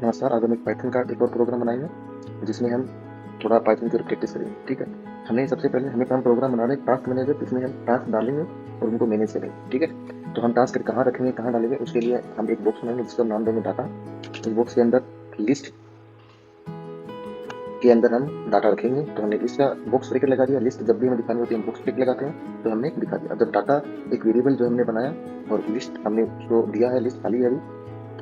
नमस्कार, आज हम एक पाइथन का एक और प्रोग्राम बनाएंगे जिसमें हम थोड़ा पाइथन की प्रैक्टिस करेंगे। ठीक है, हमें सबसे पहले हमें काम प्रोग्राम बनाना है टास्क मैनेजर, जिसमें हम टास्क डालेंगे और उनको मैनेज करेंगे। ठीक है, तो हम टास्क कहाँ रखेंगे, कहाँ डालेंगे, उसके लिए हम एक बॉक्स बनाएंगे जिसका नाम देंगे डाटा। इस बॉक्स के अंदर लिस्ट के अंदर हम डाटा रखेंगे। तो हमने लिस्ट का बॉक्स ब्रैकेट लगा दिया। लिस्ट जब भी हमें दिखानी होती है हम बॉक्स ब्रैकेट लगाते हैं, तो हमने दिखा दिया। जब डाटा एक वेरिएबल जो हमने बनाया और लिस्ट हमने उसको दिया है, लिस्ट खाली है अभी,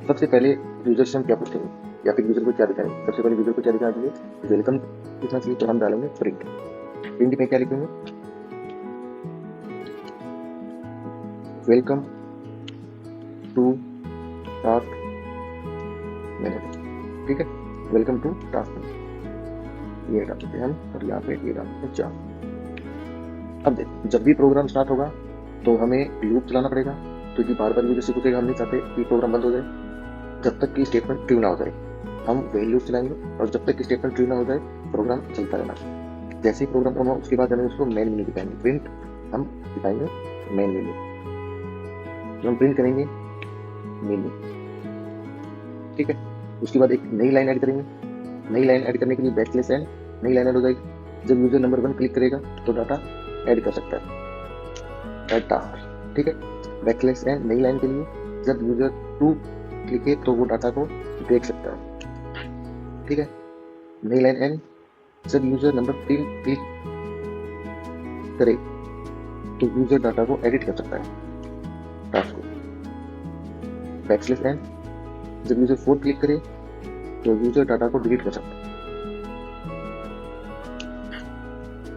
सबसे पहले यूजर से हम क्या पूछेंगे या फिर यूजर को क्या दिखाएंगे। सबसे पहले यूजर को क्या दिखाने के लिए वेलकम लिखना चाहिए, तो हम डालेंगे प्रिंट। प्रिंट में क्या लिखेंगे, वेलकम टू टास्क मैनेजर। ठीक है, वेलकम टू टास्क मैनेजर ये डाल देते हैं हम, और यहाँ पे ये डाल देते हैं 4। अब देखो, जब भी प्रोग्राम स्टार्ट होगा तो हमें लूप चलाना पड़ेगा, क्योंकि बार बार यूजर से पूछेगा। हम नहीं चाहते कि प्रोग्राम बंद हो जाए जब तक कि स्टेटमेंट ट्रू ना हो जाए। हम वही लूप चलाएंगे और जब तक कि स्टेटमेंट ट्रू ना हो जाए प्रोग्राम चलता रहना। जैसे ही प्रोग्राम ऑन हो उसके बाद हमें उसको मेन मेन्यू दिखाएंगे। प्रिंट हम दिखाएंगे मेन मेन्यू, तो हम प्रिंट करेंगे मेन्यू। ठीक है, उसके बाद एक नई लाइन ऐड करेंगे। नई लाइन ऐड करने के लिए बैकस्लैश एन, नई लाइन ऐड हो जाएगी। जब यूजर नंबर 1 क्लिक करेगा तो डाटा ऐड कर सकता है, ऐड टास्क। ठीक है, बैकस्लैश एन नई लाइन के लिए, जब यूजर 2 क्लिक है तो वो डाटा को देख सकता है। ठीक है, नई लाइन एन, जब यूजर नंबर 3 क्लिक करे तो यूजर डाटा को एडिट कर सकता है, टास्क को। बैकस्लैश एन, जब यूजर 4 क्लिक करे तो यूजर डाटा को डिलीट कर सकता है।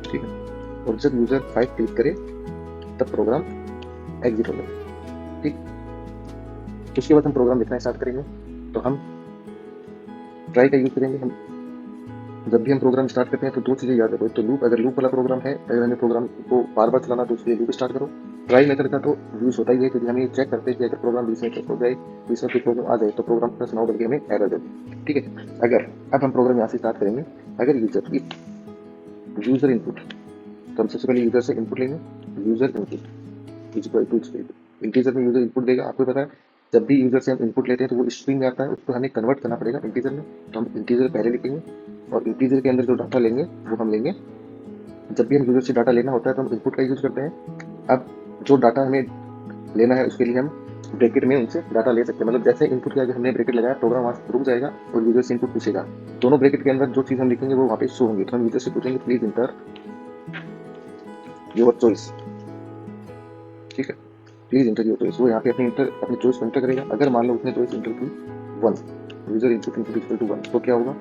ठीक है, और जब यूजर 5 क्लिक करे तब प्रोग्राम एग्जिट हो जाए। ठीक, उसके बाद हम प्रोग्राम लिखना स्टार्ट करेंगे। तो हम ट्राई का यूज करेंगे। हम जब भी हम प्रोग्राम स्टार्ट करते हैं तो 2 चीजें याद रखो। तो लूप, अगर लूप वाला प्रोग्राम है, अगर हमें प्रोग्राम को बार बार चलाना तो उसके लिए लूप स्टार्ट करो। ट्राई मेथड का तो यूज होता ही है, क्योंकि हम ये चेक करते हैं कि अगर प्रोग्राम बीच में चेक हो जाए, बीच में कोई प्रॉब्लम आ जाए तो प्रोग्राम प्लस 9 करके हमें एरर दे। ठीक है, अगर अब हम प्रोग्राम यहाँ से स्टार्ट करेंगे। अगर यूजर इनपुट, तो हम सबसे पहले यूजर से इनपुट लेंगे। User input equal to integer में यूजर इनपुट देगा। आपको पता है जब भी यूजर से हम इनपुट लेते हैं तो वो स्ट्रिंग में आता है, उसको हमें कन्वर्ट करना पड़ेगा इंटीजर में। तो हम इंटीजर पहले लिखेंगे और इंटीजर के अंदर जो डाटा लेंगे वो हम लेंगे। जब भी हम यूजर से डाटा लेना होता है तो हम इनपुट का यूज करते हैं। अब जो डाटा हमें लेना है उसके लिए हम ब्रैकेट में उनसे डाटा ले सकते हैं। मतलब जैसे इनपुट के आगे हमने ब्रैकेट लगाया, प्रोग्राम वहाँ रुक जाएगा और यूजर से इनपुट पूछेगा। दोनों ब्रैकेट के अंदर जो चीज हम लिखेंगे वो वहाँ पे शो होंगे। तो हम यूजर से पूछेंगे प्लीज इंटर योर चॉइस। ठीक है, प्लीज इंटर योर चॉइस। वो यहाँ पे अपनी चॉइस एंटर करेगा। अगर मान लो उसने चॉइस इंटर की 1, यूजर इनपुट इक्वल टू 1, तो क्या होगा,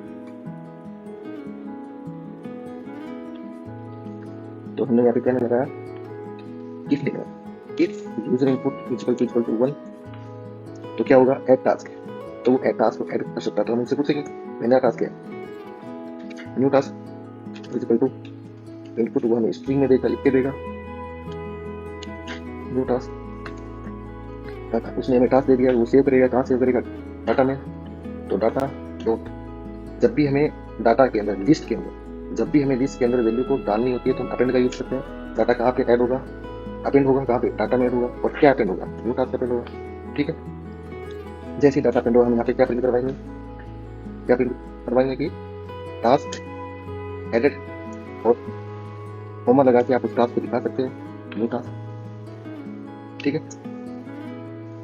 तो हमने यहाँ पे क्या लगाया, इफ लिखा, if user input equal to 1, तो क्या होगा, ऐड टास्क। तो वो ऐड टास्क को ऐड कर सकता है। तो हम उनसे पूछेंगे नया टास्क क्या है, new task equal to input, वो हमें स्ट्रिंग में देगा, लिख के देगा न्यू टास्क। उसने हमें टास्क दे दिया, वो सेव करेगा। कहाँ सेव करेगा, डाटा में। तो डाटा डॉट, जब भी हमें डाटा के अंदर, लिस्ट के अंदर, जब भी हमें लिस्ट के अंदर वैल्यू को डालनी होती है तो हम अपेंड का यूज करते हैं। डाटा कहाँ पे ऐड होगा, अपेंड होगा कहाँ पे, डाटा में ऐड होगा। और क्या अपेंड होगा, न्यू टास्क अपेंड होगा। ठीक है, जैसे ही डाटा अपेंड होगा हम यहाँ पे क्या प्रिंट करवाएंगे, क्या प्रिंट करवाएंगे कि टास्क एडेड, और कॉमा लगा के आप उस टास्क को दिखा सकते हैं, न्यू टास्क। ठीक है,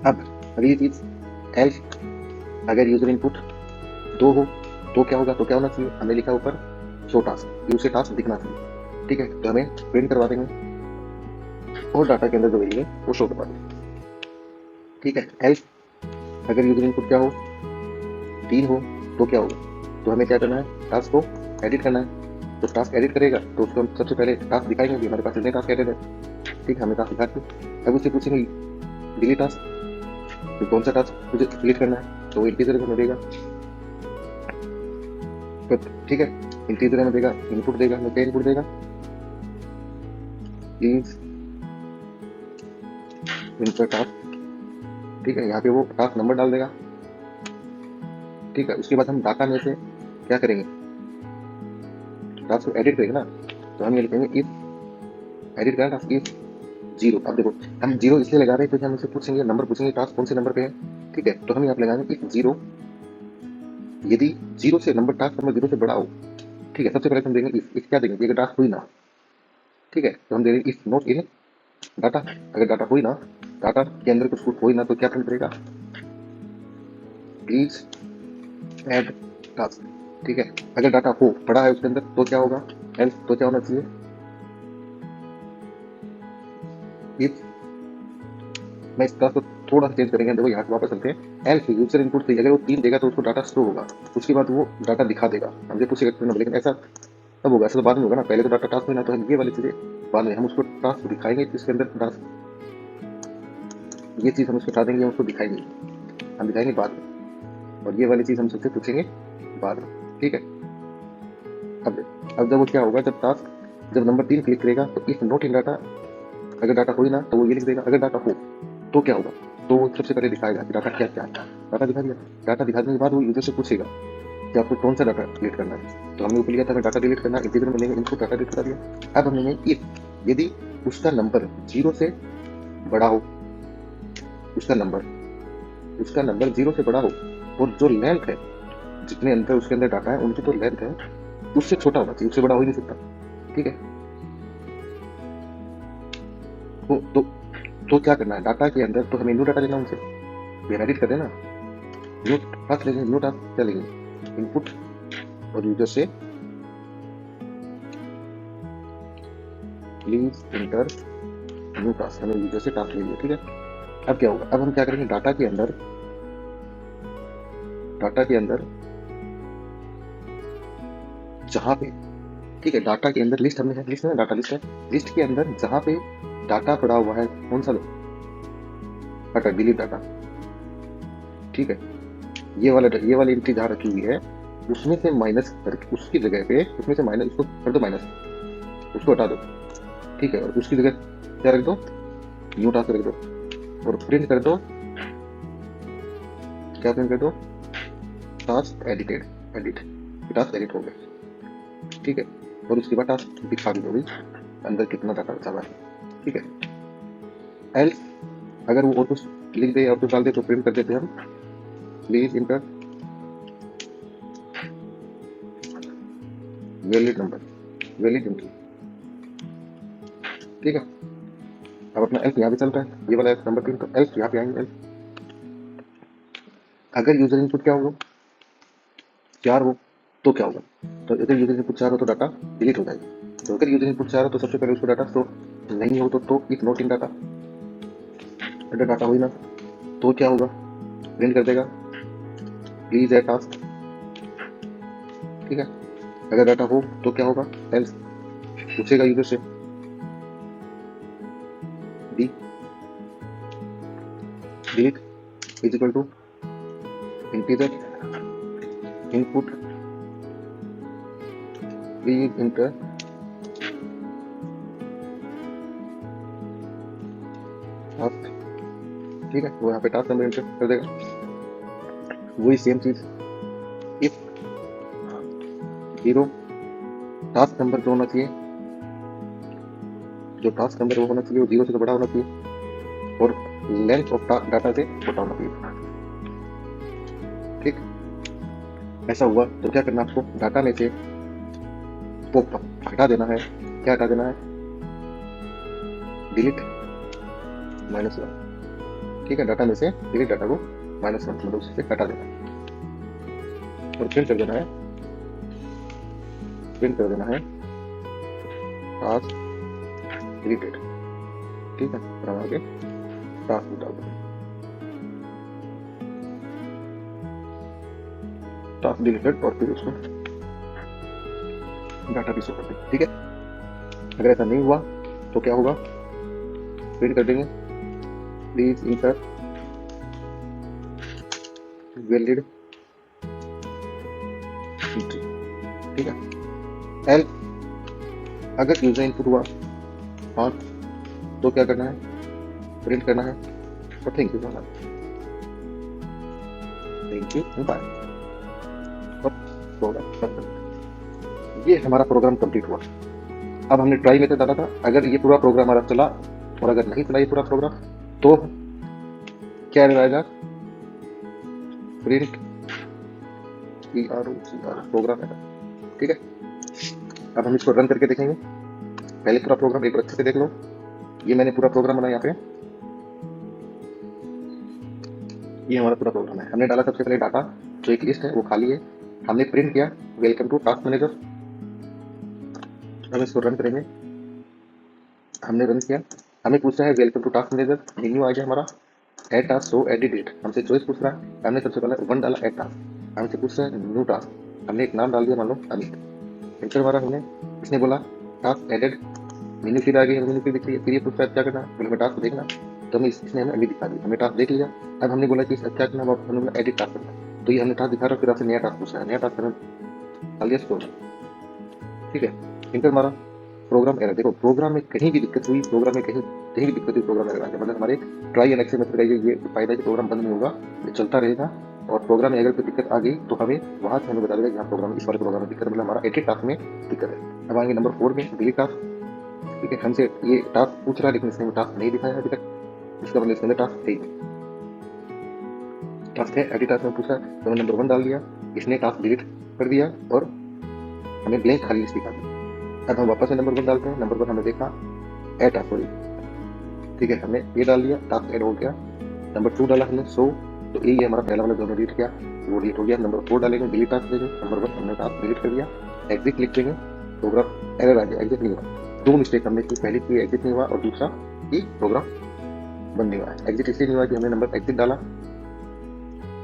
अब अगली चीज, एल्स, अगर यूजर इनपुट 2 हो तो क्या होगा, तो क्या होना चाहिए, हमने लिखा ऊपर शो टास्क, यूजर टास्क दिखना चाहिए। ठीक है, तो हमें प्रिंट करवा देंगे और डाटा के अंदर जो वैल्यू है वो शो करवा देंगे। ठीक है, एल्स, अगर यूजर इनपुट क्या हो, 3 हो तो क्या होगा, तो हमें क्या करना है, टास्क को एडिट करना है। तो टास्क एडिट करेगा तो उसको हम सबसे पहले टास्क दिखाएंगे कि हमारे पास इतने टास्क एडिट है। ठीक है, हमें टास्क दिखा के अब उससे पूछेंगे डिलीट टास्क, तो कौन सा टास्क मुझे डिलीट करना है, तो वो इंटीजर में देगा। तो ठीक है, इंटीजर में देगा, इनपुट देगा, हमें क्या इनपुट देगा, प्लीज इंटर टास्क। ठीक है, यहाँ पे वो टास्क नंबर डाल देगा। ठीक है, उसके बाद हम डाटा में से क्या करेंगे, टास्क को एडिट करेंगे ना। तो हम ये लिखेंगे इफ एडिट करना टास्क इफ 0। अब देखो हम 0 इसलिए लगा रहे हैं क्योंकि हम उससे पूछेंगे, नंबर पूछेंगे टास्क कौन से नंबर पे है। ठीक है, तो हम यहाँ पे लगाएंगे इफ 0 यदि जीरो से नंबर टास्क नंबर जीरो से बड़ा हो, ठीक है, सबसे पहले हम देंगे इफ क्या देंगे, अगर टास्क हुई ना, ठीक है, तो हम देंगे इफ नॉट इन डाटा। अगर डाटा हुई ना, डाटा के अंदर कुछ कुछ हुई ना, तो क्या प्रिंट करेगा, प्लीज ऐड टास्क। ठीक है, अगर डाटा हो पड़ा है उसके अंदर तो क्या होगा, एल्स तो क्या होना चाहिए, इफ, मैं इस टास्क को थोड़ा सा चेंज करेंगे, देखो यहाँ से वापस चलते हैं, एल्स यूजर इनपुट से अगर वो 3 देगा तो उसको डाटा स्टोर होगा, उसके बाद वो डाटा दिखा देगा, हमसे पूछेगा, लेकिन ऐसा तब होगा, ऐसा तो बाद में होगा ना, पहले तो डाटा टास्क में ना, तो हम ये वाली चीजें बाद में हम उसको टास्क दिखाएंगे, इसके अंदर टास्क ये चीज हम उसको बता देंगे, हम उसको दिखाएंगे, हम दिखाएंगे बाद में, और ये वाली चीज हम सबसे पूछेंगे बाद में। ठीक है, अब जब वो क्या होगा, जब टास्क जब नंबर 3 क्लिक करेगा तो इफ नॉट इन डाटा, अगर डाटा हो ही ना तो वो ये लिख देगा, अगर डाटा हो तो क्या होगा, तो वो सबसे पहले दिखाएगा कि डाटा क्या क्या है, डाटा दिखा दिया, डाटा दिखाने के बाद वो यूजर से पूछेगा कि आपको कौन सा डाटा डिलीट करना है, तो हमने ऊपर लिया था डाटा डिलीट करना, इंटीजर में लेंगे इनपुट डाटा डिलीट कर दिया। अब हम लेंगे इफ, यदि उसका नंबर 0 से बड़ा हो, उसका नंबर 0 से बड़ा हो, और जो लेंथ है, जितने अंदर उसके अंदर डाटा है उनकी तो लेंथ है उससे छोटा होना चाहिए, उससे बड़ा हो ही नहीं सकता। ठीक है, तो क्या करना है, डाटा के अंदर तो हमें न्यू डाटा लेना उनसे, फिर एडिट कर देना, न्यू टास्क लेंगे, न्यू टास्क क्या लेंगे, इनपुट, और यूजर से प्लीज इंटर न्यू टास्क, हमें यूजर से टास्क ले लिया। ठीक है, अब क्या होगा, अब हम क्या करेंगे, डाटा के अंदर जहां पे, ठीक है, डाटा के अंदर लिस्ट हमने है, लिस्ट में डाटा लिस्ट है, लिस्ट के अंदर जहां पे डाटा पड़ा हुआ है, कौन सा डाटा, डिलीट डाटा। ठीक है, ये वाली एंट्री जहाँ रखी हुई है उसमें से माइनस करके, उसकी जगह पे उसमें से माइनस, उसको कर दो माइनस, उसको हटा दो। ठीक है, और उसकी जगह क्या रख दो, न्यू टास्क रख दो, और प्रिंट कर दो, क्या प्रिंट कर दो, टास्क एडिटेड, टास्क एडिट हो गया। ठीक है, और उसके बाद टास्क दिखा भी दोगी अंदर कितना डाटा बचा हुआ है। ठीक है, एल्स अगर वो और कुछ लिख दे और कुछ डाल दे तो प्रिंट कर देते हम, please inter valid number, valid entry. ठीक है, अब अपना एल्स यहाँ पे चल रहा है, ये वाला एल्स नंबर 3, तो एल्स यहाँ पे आएंगे, एल्स अगर यूजर इनपुट क्या होगा, 4 हो तो क्या होगा, तो अगर यूजर इनपुट 4 हो तो डाटा डिलीट हो जाएगा, तो अगर यूजर इनपुट 4 हो तो सबसे पहले उसको डाटा स्टोर नहीं हो तो इफ नॉट इन डाटा, अगर डाटा हुई ना तो क्या होगा, प्रिंट कर देगा प्लीज ऐड टास्क। ठीक है, अगर डाटा हो तो क्या होगा, एल्स पूछेगा यूजर से, d delete is equal to integer input please enter task. ठीक है, वो यहाँ पे टास्क नंबर इंटर कर देगा, वही सेम चीज, इफ 0 टास्क नंबर जो होना चाहिए, जो टास्क नंबर वो होना चाहिए वो 0 से बड़ा होना चाहिए, और लेंथ ऑफ डाटा से छोटा होना चाहिए। ठीक, ऐसा हुआ तो क्या करना, आपको डाटा में से पॉप हटा देना है, क्या हटा देना है, डिलीट -1। ठीक है, डाटा में से डिलीट डाटा को -1 मतलब उससे हटा देना है, और प्रिंट कर देना है टास्क डिलीटेड। ठीक है, और हम आगे टास्क डाल देंगे, टास्क डिलीटेड, और फिर उसको डाटा भी शो कर देंगे। ठीक है, अगर ऐसा नहीं हुआ तो क्या होगा, प्रिंट कर देंगे प्लीज इंटर वैलिड एंट्री। ठीक है, एल अगर यूजर इनपुट हुआ हाँ तो क्या करना है, प्रिंट करना है, और thank you so much, thank you bye. ये हमारा प्रोग्राम कंप्लीट हुआ। अब हमने ट्राई मेथड डाला था, अगर ये पूरा प्रोग्राम हमारा चला, और अगर नहीं चला ये पूरा प्रोग्राम तो क्या रहेगा, प्रिंट PROGR प्रोग्राम एरर। ठीक है, अब हम इसको रन करके देखेंगे। पहले पूरा प्रोग्राम एक बार अच्छे से देख लो। ये मैंने पूरा प्रोग्राम बनाया, यहाँ पे ये हमारा पूरा प्रोग्राम है। हमने डाला सबसे पहले डाटा, जो एक लिस्ट है वो खाली है। हमने प्रिंट किया वेलकम टू टास्क मैनेजर। हम इसको रन करेंगे। हमने रन किया, हमें पूछ रहा है welcome to task manager. Menu आ गया हमारा, add task show edit date. हमसे चॉइस पूछ रहा है, हमने सबसे पहले 1 डाला एड टास्क। हमसे पूछ रहा है न्यू टास्क, हमने एक नाम डाल दिया, मान लो अमित। इंटर मारा हमने, इसने बोला टास्क एडेड। मेन्यू फिर आ गई, मेन्यू फिर दिख रही है। फिर ये पूछ रहा है क्या करना, बोले हमें टास्क देखना। तो हमें इसने हमें अभी दिखा दिया, हमने टास्क देख लिया। अब हमने बोला कि क्या करना, वापस हमने बोला एडिट टास्क करना। तो ये हमने टास्क दिखा रहा, फिर आपसे नया टास्क पूछ रहा है। नया टास्क हमने डाल दिया स्टोर। ठीक है, इंटर मारा, प्रोग्राम एरर। देखो प्रोग्राम में कहीं भी दिक्कत हुई, प्रोग्राम में कहीं भी दिक्कत हुई, प्रोग्राम एरर आ गया। मतलब हमारे ट्राई एंड एक्सेल मेथड का ये फायदा है कि प्रोग्राम बंद नहीं होगा, ये चलता रहेगा। और प्रोग्राम में अगर कोई दिक्कत आ गई तो हमें वहाँ से हमें बता देगा कि यहाँ प्रोग्राम, इस वाले प्रोग्राम में दिक्कत, मतलब हमारा एडिट टास्क में दिक्कत है। अब आएंगे नंबर 4 में, डिलीट टास्क। ठीक है, हमसे ये टास्क पूछ रहा है लेकिन इसने टास्क नहीं दिखाया अभी तक, इसका मतलब इसके अंदर टास्क है, टास्क है। एडिट टास्क में पूछा तो हमने नंबर 1 डाल दिया, इसने टास्क डिलीट कर दिया और हमें ब्लैंक खाली लिस्ट दिखा दी। अब हम वापस से नंबर 1 डालते हैं। नंबर 1 हमने देखा एड टास्क हो रही। ठीक है, हमने ये डाल दिया, टास्क एड हो गया। नंबर 2 डाला हमने शो, तो ये हमारा पहला वाला जो हमने डिलीट किया वो डिलीट हो गया। नंबर 4 डालेंगे, डिलीट टास्क देंगे। नंबर 1 हमने टास्क डिलीट कर दिया, एग्जिट क्लिक करेंगे, प्रोग्राम एरर आ गया, एग्जिट नहीं हुआ। 2 मिस्टेक हमने की, पहली की एग्जिट नहीं हुआ और दूसरा कि प्रोग्राम बंद नहीं हुआ। एग्जिट इसलिए नहीं हुआ कि हमने नंबर एग्जिट डाला,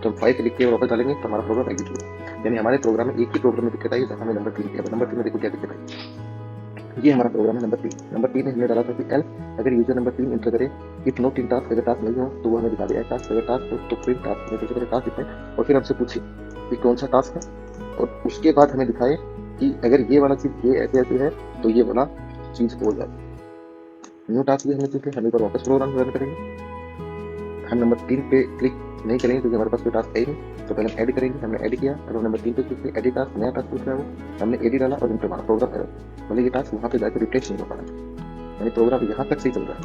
तो हम 5 लिख के वापस डालेंगे तो हमारा प्रोग्राम एग्जिट हुआ। यानी हमारे प्रोग्राम में एक ही प्रोग्राम में दिक्कत आई, तो हमें नंबर 3 किया। नंबर 3 में देखो क्या दिक्कत आई, ये हमारा प्रोग्राम है नंबर 3। नंबर 3 में हमने डाला था कि एल अगर यूजर नंबर 3 इंटर करे, इफ नॉट इन टास्क, अगर टास्क नहीं हो तो वो हमें दिखा देगा टास्क। अगर टास्क हो तो प्रिंट टास्क, सबसे पहले टास्क दिखाए और फिर हमसे पूछे कि कौन सा टास्क है, और उसके बाद हमें दिखाए कि अगर ये वाला चीज ये ऐसे ऐसे है तो ये वाला चीज हो जाए। न्यू टास्क भी हमने चुके, हम एक बार वापस प्रोग्राम रन करेंगे। हम नंबर 3 पे क्लिक नहीं करेंगे क्योंकि हमारे पास कोई टास्क है ही नहीं, तो पहले हम ऐड करेंगे। हमने ऐड किया, अब हम नंबर 3 पे क्लिक किया, एडिट टास्क, नया टास्क पूछ रहा है वो, हमने एडिट डाला और इंटर मारा, प्रोग्राम एरर। मतलब ये टास्क वहाँ पे जाकर रिफ्रेश नहीं हो पा रहा, यानी प्रोग्राम यहाँ तक सही चल रहा है,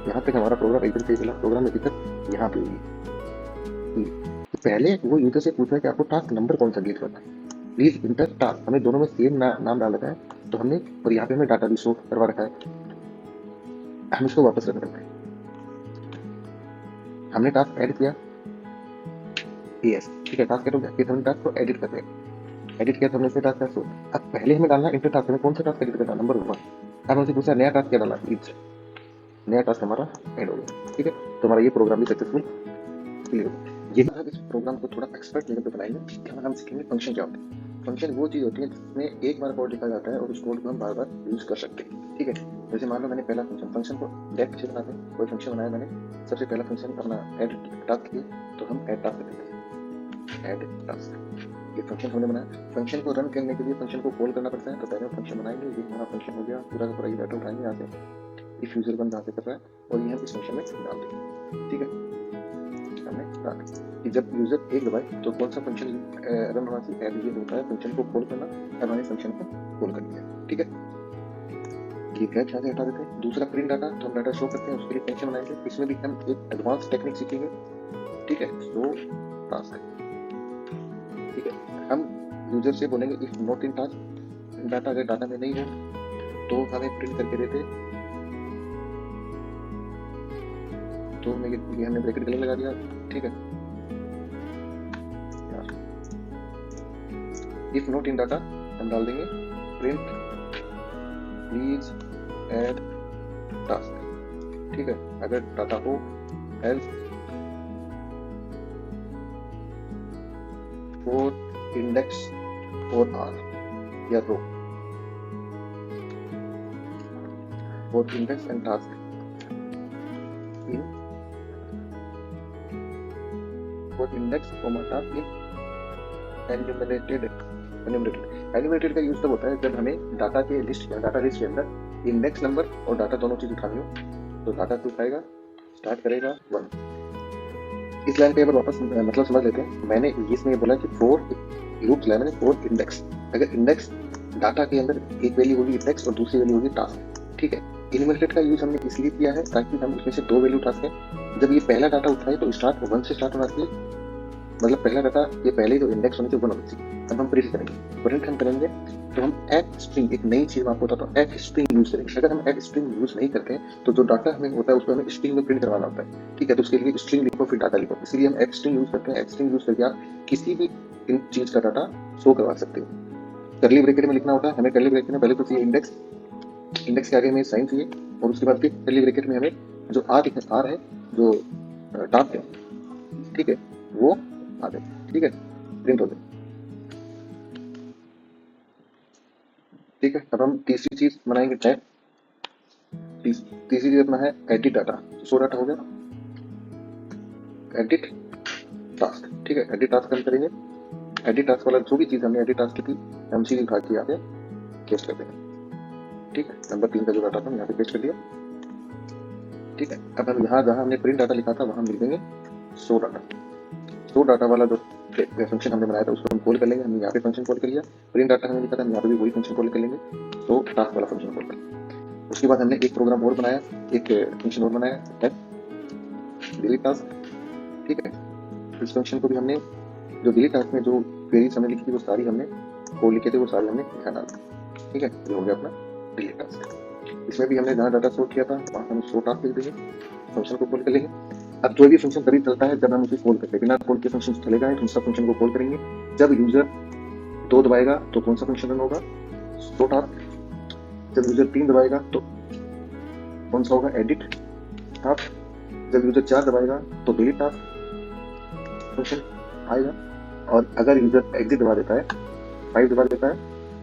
यहाँ तक हमारा प्रोग्राम एकदम सही चला। प्रोग्राम में दिक्कत यहाँ पे हुई। तो पहले वो यूजर से पूछा कि आपको टास्क नंबर कौन सा डिलीट करना है, प्लीज इंटर टास्क। हमें दोनों में सेम नाम डाल रखा है, तो हमने, और यहाँ पे हमें डाटा भी शो करवा रखा है। हम इसको वापस रन करते हैं। हमने टास्क ऐड किया, यस ठीक है, टास्क ऐड हो गया। फिर हमने टास्क को एडिट करते हैं, एडिट किया तो हमने टास्क का शो। अब पहले हमें डालना इंटर टास्क में कौन सा टास्क एडिट करना, नंबर 1। अब हमसे पूछा नया टास्क क्या डाला, प्लीज। नया टास्क हमारा ऐड हो गया। ठीक है, तो हमारा ये प्रोग्राम भी सक्सेसफुल क्लियर हो गया। ये इस प्रोग्राम को थोड़ा एक्सपर्ट लेवल पे बनाएंगे, जहाँ हम सीखेंगे फंक्शन क्या होता है। फंक्शन वो चीज़ होती है जिसमें एक बार कोड लिखा जाता है और उस कोड को हम बार बार यूज कर सकते हैं। ठीक है, जैसे मान लो मैंने पहला फंक्शन को डेफ से बनाते हैं, कोई फंक्शन बनाया मैंने, सबसे पहला फंक्शन अपना ऐड टास्क किया, तो हम ऐड टास्क करते हैं, ऐड टास्क। ये फंक्शन हमने बनाया। फंक्शन को रन करने के लिए फंक्शन को कॉल करना पड़ता है, तो पहले फंक्शन बनाएंगे। ये हमारा फंक्शन हो गया, पूरा का पूरा ये डाटा उठाएंगे यहाँ से, इफ यूजर वन जहाँ से कर रहा है, और ये हम इस फंक्शन में डाल देंगे। ठीक है, हमने डाल कि जब यूजर एक दबाए तो कौन सा फंक्शन रन होना चाहिए, ऐड ये होता है फंक्शन को कॉल करना। अब हमें फंक्शन को कॉल कर दिया। ठीक है, ये कैच यहाँ से हटा देते हैं। दूसरा प्रिंट डाटा, तो हम डाटा शो करते हैं, उसके लिए फंक्शन बनाएंगे। इसमें भी हम एक एडवांस टेक्निक सीखेंगे। ठीक है, शो टास्क। ठीक है, हम यूजर से बोलेंगे if not in task, data अगर डाटा में नहीं है तो हमें प्रिंट करके देते। तो ये हमने ब्रैकेट गले लगा दिया। ठीक है, इफ नॉट इन डाटा हम डाल देंगे प्रिंट प्लीज ऐड टास्क। ठीक है, अगर डाटा हो, एल्स फॉर इंडेक्स और आर या row, for index and task in, for index comma task in enumerated. Enumerated का यूज तब होता है जब हमें डाटा के लिस्ट या डाटा लिस्ट के अंदर इंडेक्स नंबर और डाटा दोनों चीज उठानी हो। तो डाटा टू उठाएगा, स्टार्ट करेगा 1। इस लाइन पे एक बार वापस मतलब समझ लेते हैं। मैंने इसमें बोला कि 4 लूप चलाया मैंने, 4 इंडेक्स। अगर इंडेक्स डाटा के अंदर एक वैल्यू होगी इंडेक्स और दूसरी वैल्यू होगी टास्क। ठीक है, एन्यूमरेटेड का यूज हमने इसलिए किया है ताकि हम उसमें से 2 वैल्यू उठा सकें। जब ये पहला डाटा उठाए तो स्टार्ट 1 से स्टार्ट होना चाहिए, मतलब पहला डाटा ये पहले तो इंडेक्स होने से 1 होनी चाहिए। अब हम प्रिंट करेंगे, प्रिंट हम करेंगे तो हम एफ स्ट्रिंग, एक नई चीज मैं आपको बताता हूँ, एफ स्ट्रिंग यूज करेंगे। अगर हम एफ स्ट्रिंग यूज नहीं करते हैं तो जो डाटा हमें होता है उसको हमें स्ट्रिंग में प्रिंट करवाना होता है, ठीक है। तो उसके लिए स्ट्रिंग लिखो फिर डाटा लिखो, इसीलिए हम एफ स्ट्रिंग यूज करते हैं। एफ स्ट्रिंग यूज करके आप किसी भी इन चीज का डाटा शो करवा सकते हो। करली ब्रैकेट में लिखना होता है हमें, करली ब्रैकेट में पहले तो चाहिए इंडेक्स, इंडेक्स के आगे हमें साइन चाहिए, और उसके बाद फिर करली ब्रैकेट में हमें जो आर है, जो टास्क है, ठीक है, वो आ गए, ठीक है, प्रिंट हो गए, ठीक है। अब हम तीसरी चीज बनाएंगे टैब। तीसरी चीज अपना है एडिट डाटा। सो डाटा हो गया, एडिट टास्क, ठीक है। एडिट टास्क हम करेंगे, एडिट टास्क वाला जो भी चीज हमने एडिट टास्क की थी हम सीधी उठा के यहाँ पे पेस्ट कर देंगे, ठीक है। नंबर 3 का जो डाटा था यहाँ पे पेस्ट कर दिया, ठीक है। अब हम यहाँ जहाँ हमने प्रिंट डाटा लिखा था वहाँ हम लिख देंगे शो डाटा। शो डाटा वाला जो फंक्शन हमने बनाया था उसको हम कॉल कर लेंगे। हमने यहाँ पे फंक्शन कॉल कर लिया, प्रिंट डाटा हमने लिखा था, हम यहाँ पे भी वही फंक्शन कॉल कर लेंगे, तो टास्क वाला फंक्शन कॉल कर लेंगे। उसके बाद हमने एक प्रोग्राम और बनाया, एक फंक्शन और बनाया है डिलीट टास्क, ठीक है। इस फंक्शन को भी हमने, जो डिलीट टास्क में जो क्वेरीज हमने लिखी थी वो सारी हमने कोड लिखे थे, वो सारी हमने लिखा डाला, ठीक है। ये हो गया अपना डिलीट टास्क। इसमें भी हमने जहाँ डाटा शो किया था वहाँ हम शो टास्क लिख देंगे, फंक्शन को कॉल कर लेंगे। अब जो भी फंक्शन तभी चलता है जब हम उसे कॉल करते हैं, बिना कॉल के फंक्शन चलेगा तो दूसरा फंक्शन को कॉल करेंगे। जब यूजर 2 दबाएगा तो कौन सा फंक्शन रन होगा, शो टास्क। जब यूजर 3 दबाएगा तो कौन सा होगा, एडिट टास्क। जब यूजर 4 दबाएगा तो डिलीट टास्क फंक्शन आएगा, और अगर यूजर एग्जिट दबा देता है, 5 दबा देता है,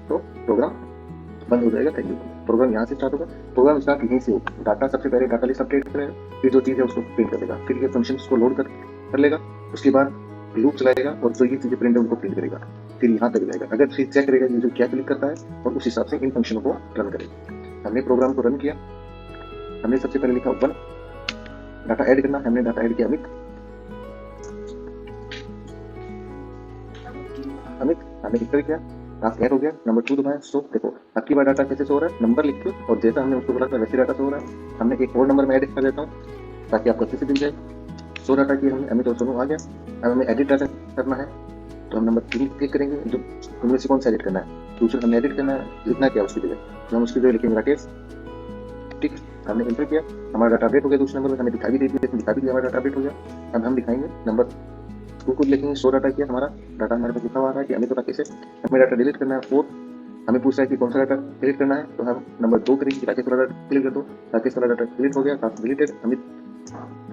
तो प्रोग्राम बंद हो जाएगा। Thank you. प्रोग्राम यहाँ से स्टार्ट होगा, प्रोग्राम स्टार्ट यहीं से होगा। डाटा सबसे पहले डाटा लिस्ट अपडेट करेगा, फिर जो चीज़ है उसको प्रिंट कर देगा, फिर ये फंक्शन को लोड कर लेगा, उसके बाद लूप चलाएगा और जो ये चीज़ें प्रिंट है उनको प्रिंट करेगा, फिर यहाँ तक जाएगा। अगर फिर चेक करेगा यूजर क्या क्लिक करता है और उस हिसाब से इन फंक्शनों को रन करेगा। हमने प्रोग्राम को रन किया, हमने सबसे पहले लिखा 1, डाटा ऐड करना, हमने डाटा ऐड किया अमित, हमने इंटर किया, टास्क ऐड हो गया, नंबर 2 दबाया, सो देखो अब की बार डाटा कैसे शो हो रहा है, नंबर लिख के, और जैसा हमने उसको बोला था वैसे डाटा शो हो रहा है। हमने एक और नंबर में ऐड कर देता हूँ ताकि आपको अच्छे से दिख जाए। शो डाटा की हमने अमित और सोनू आ गया। अब हमें एडिट डाटा करना है, तो हम नंबर 3 क्लिक करेंगे, जो उनमें से कौन सा एडिट करना है, दूसरा हमने एडिट करना है, लिखना क्या उसकी जगह, तो हम उसकी जगह लिखेंगे राकेश, ठीक। हमने इंटर किया, हमारा डाटा अपडेट हो गया, दूसरे नंबर में हमें दिखा भी दिया हमारा डाटा अपडेट हो गया। अब हम दिखाएंगे नंबर 2 को लिखेंगे, शो डाटा किया, हमारा डाटा हमारे पास लिखा हुआ है कि हमें तो राकेश है। हमें डाटा डिलीट करना है 4, हमें पूछ रहा है कि कौन सा डाटा डिलीट करना है, तो हम नंबर 2 करेंगे, राकेश वाला डाटा डिलीट कर दो, राकेश वाला डाटा डिलीट हो गया, टास्क डिलीटेड। अमित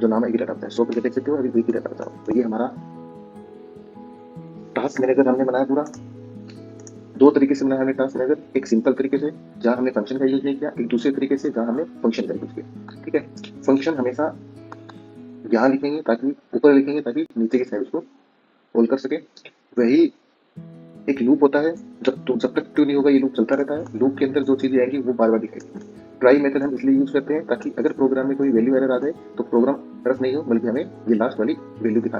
जो नाम है ये डाटा आता है, शो करके देख सकते हो, अभी वही की डाटा बताओ। तो ये हमारा टास्क मैनेजर हमने बनाया पूरा। 2 तरीके से बनाया हमने टास्क मैनेजर, एक सिंपल तरीके से जहाँ हमने फंक्शन का यूज नहीं किया, एक दूसरे तरीके से जहाँ हमने फंक्शन का यूज किया, ठीक है। फंक्शन हमेशा यहाँ लिखेंगे ताकि ऊपर लिखेंगे ताकि नीचे की साइड उसको कॉल कर सके। वही एक लूप होता है, जब तक ट्रू नहीं होगा ये लूप चलता रहता है। लूप के अंदर जो चीजें आएंगी वो बार बार दिखाएगी। ट्राई मेथड हम इसलिए यूज करते हैं ताकि अगर प्रोग्राम में कोई वैल्यू एरर आ जाए तो प्रोग्राम रस नहीं हो, बल्कि हमें ये लास्ट वाली वैल्यू दिखा